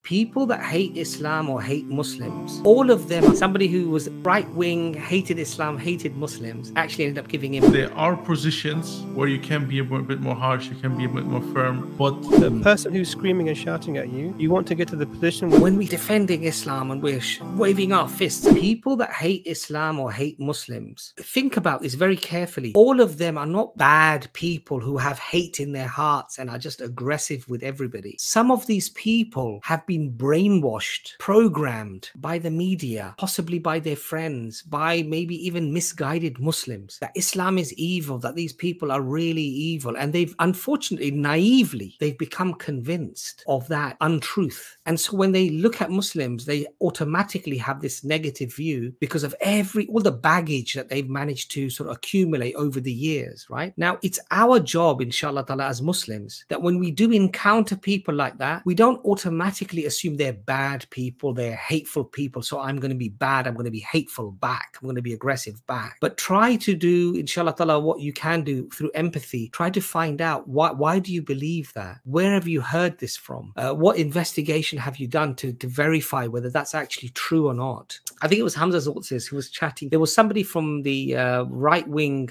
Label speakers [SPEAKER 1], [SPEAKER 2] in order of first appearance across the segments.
[SPEAKER 1] People that hate Islam or hate Muslims, all of them, somebody who was right-wing, hated Islam, hated Muslims, actually ended up giving him.
[SPEAKER 2] There are positions where you can be a bit more harsh, you can be a bit more firm, but
[SPEAKER 3] the person who's screaming and shouting at you, you want to get to the position
[SPEAKER 1] when we're defending Islam and we're waving our fists, people that hate Islam or hate Muslims, think about this very carefully. All of them are not bad people who have hate in their hearts and are just aggressive with everybody. Some of these people have been brainwashed, programmed by the media, possibly by their friends, by maybe even misguided Muslims, that Islam is evil, that these people are really evil. And they've, unfortunately, naively, they've become convinced of that untruth. And so when they look at Muslims, they automatically have this negative view because of all the baggage that they've managed to sort of accumulate over the years, right? Now, it's our job, inshallah ta'ala, as Muslims, that when we do encounter people like that, we don't automatically assume they're bad people, they're hateful people. So I'm going to be bad, I'm going to be hateful back, I'm going to be aggressive back. But try to do, inshallah ta'ala, what you can do through empathy. Try to find out why do you believe that? Where have you heard this from? What investigation have you done to verify whether that's actually true or not? I think it was Hamza Zoltzis who was chatting. There was somebody from the right-wing,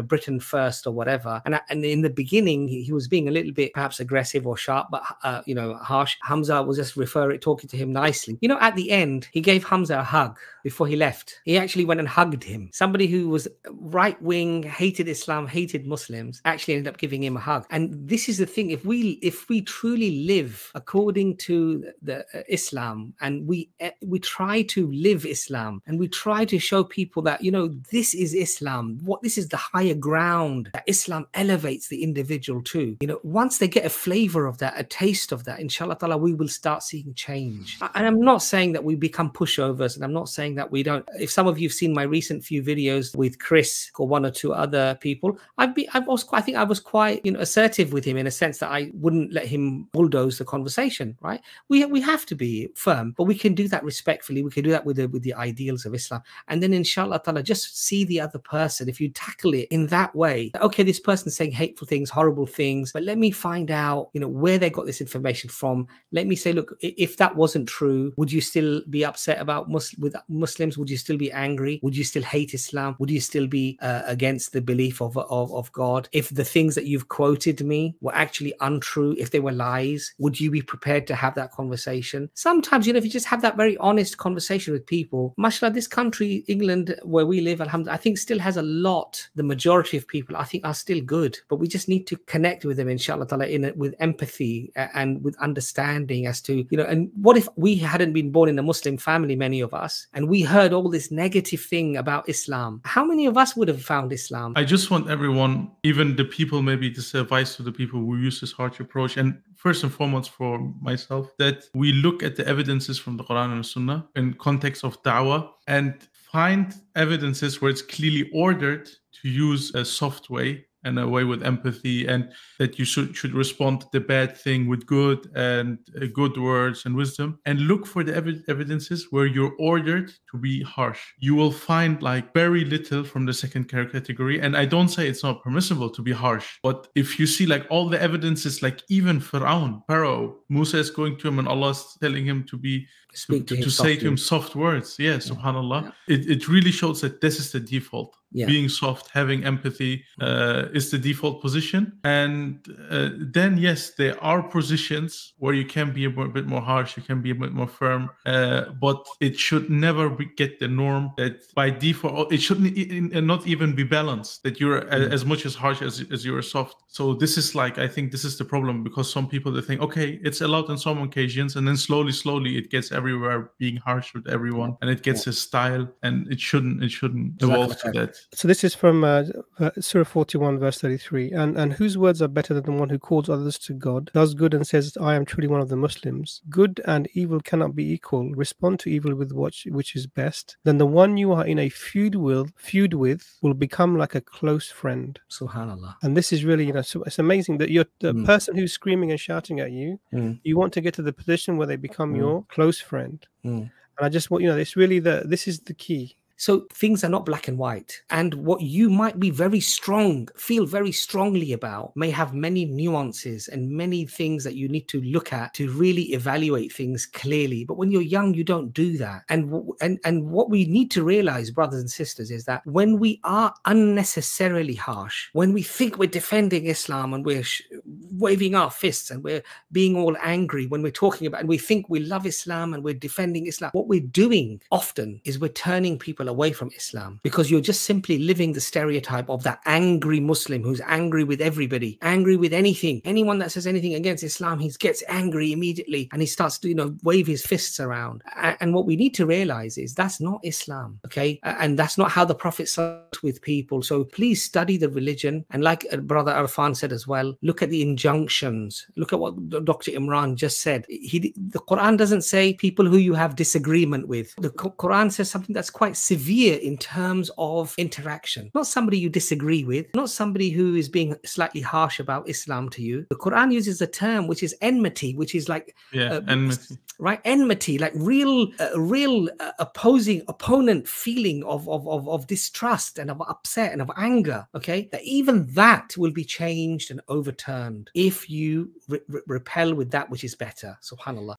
[SPEAKER 1] Britain First or whatever. And in the beginning, he was being a little bit perhaps aggressive or sharp, but, harsh. Hamza was just talking to him nicely. At the end, he gave Hamza a hug before he left. He actually went and hugged him. Somebody who was right-wing, hated Islam, hated Muslims, actually ended up giving him a hug. And this is the thing. If we truly live according to the Islam, and we try to live Islam, and we try to show people that, this is Islam, this is the higher ground that Islam elevates the individual to. Once they get a flavor of that, a taste of that, inshallah ta'ala, we will start seeing change. And I'm not saying that we become pushovers, and I'm not saying that we don't. If some of you've seen my recent few videos with Chris or one or two other people, I think I was quite assertive with him in a sense that I wouldn't let him bulldoze the conversation, right? We have to be firm, but we can do that respectfully. We can do that with the ideals of Islam. And then inshallah ta'ala, just see the other person. If you tackle it in that way, okay, this person's saying hateful things, horrible things, but let me find out, where they got this information from. Let me say, look, if that wasn't true, would you still be upset about with Muslims? Would you still be angry? Would you still hate Islam? Would you still be against the belief of God? If the things that you've quoted me were actually untrue, if they were lies, would you be prepared to have that conversation? Sometimes, if you just have that very honest conversation with people, mashallah, this country, England, where we live, alhamdulillah, I think still has a lot, the majority of people, I think, are still good, but we just need to connect with them, inshallah ta'ala, with empathy and with understanding as to, and what if we hadn't been born in a Muslim family, many of us, and we heard all this negative thing about Islam? How many of us would have found Islam?
[SPEAKER 2] I just want everyone, even the people, maybe this advice to the people who use this harsh approach, and first and foremost for myself, that we look at the evidences from the Quran and the Sunnah in context of da'wah and find evidences where it's clearly ordered to use a soft way and a way with empathy, and that you should respond to the bad thing with good and good words and wisdom, and look for the evidences where you're ordered to be harsh. You will find very little from the second category, and I don't say it's not permissible to be harsh, but if you see all the evidences, even Pharaoh, Musa is going to him and Allah is telling him to say to him soft words. Yeah, subhanallah. Yeah. It really shows that this is the default. Yeah. Being soft, having empathy is the default position. And then, yes, there are positions where you can be a bit more harsh, you can be a bit more firm, but it should never get the norm that by default, it shouldn't not even be balanced, that you're as much as harsh as you're soft. So this is I think this is the problem, because some people, they think, okay, it's allowed on some occasions, and then slowly it gets everywhere, being harsh with everyone, and it gets a style, and it shouldn't evolve to that.
[SPEAKER 3] So this is from Surah 41, verse 33. And whose words are better than the one who calls others to God, does good and says, I am truly one of the Muslims? Good and evil cannot be equal. Respond to evil with which is best. Then the one you are in a feud with will become like a close friend.
[SPEAKER 1] Subhanallah.
[SPEAKER 3] And this is really, so it's amazing that you're the person who's screaming and shouting at you. You want to get to the position where they become your close friend. And I just want, it's really this is the key.
[SPEAKER 1] So things are not black and white. And what you might be feel very strongly about may have many nuances and many things that you need to look at to really evaluate things clearly. But when you're young, you don't do that. And what we need to realize, brothers and sisters, is that when we are unnecessarily harsh, when we think we're defending Islam and we're waving our fists and we're being all angry when we're talking about, and we think we love Islam and we're defending Islam, what we're doing often is we're turning people away from Islam, because you're just simply living the stereotype of that angry Muslim who's angry with everybody, angry with anything. Anyone that says anything against Islam, he gets angry immediately and he starts to, wave his fists around. And what we need to realize is that's not Islam, okay? And that's not how the Prophet spoke with people. So please study the religion. And like Brother Arfan said as well, look at the injunctions. Look at what Dr. Imran just said. The Quran doesn't say people who you have disagreement with. The Quran says something that's quite severe in terms of interaction. Not somebody you disagree with, not somebody who is being slightly harsh about Islam to you. The Quran uses a term which is enmity, which is like
[SPEAKER 2] enmity.
[SPEAKER 1] Right, enmity, like real opponent feeling of distrust and of upset and of anger. Okay, that even that will be changed and overturned if you repel with that which is better. Subhanallah.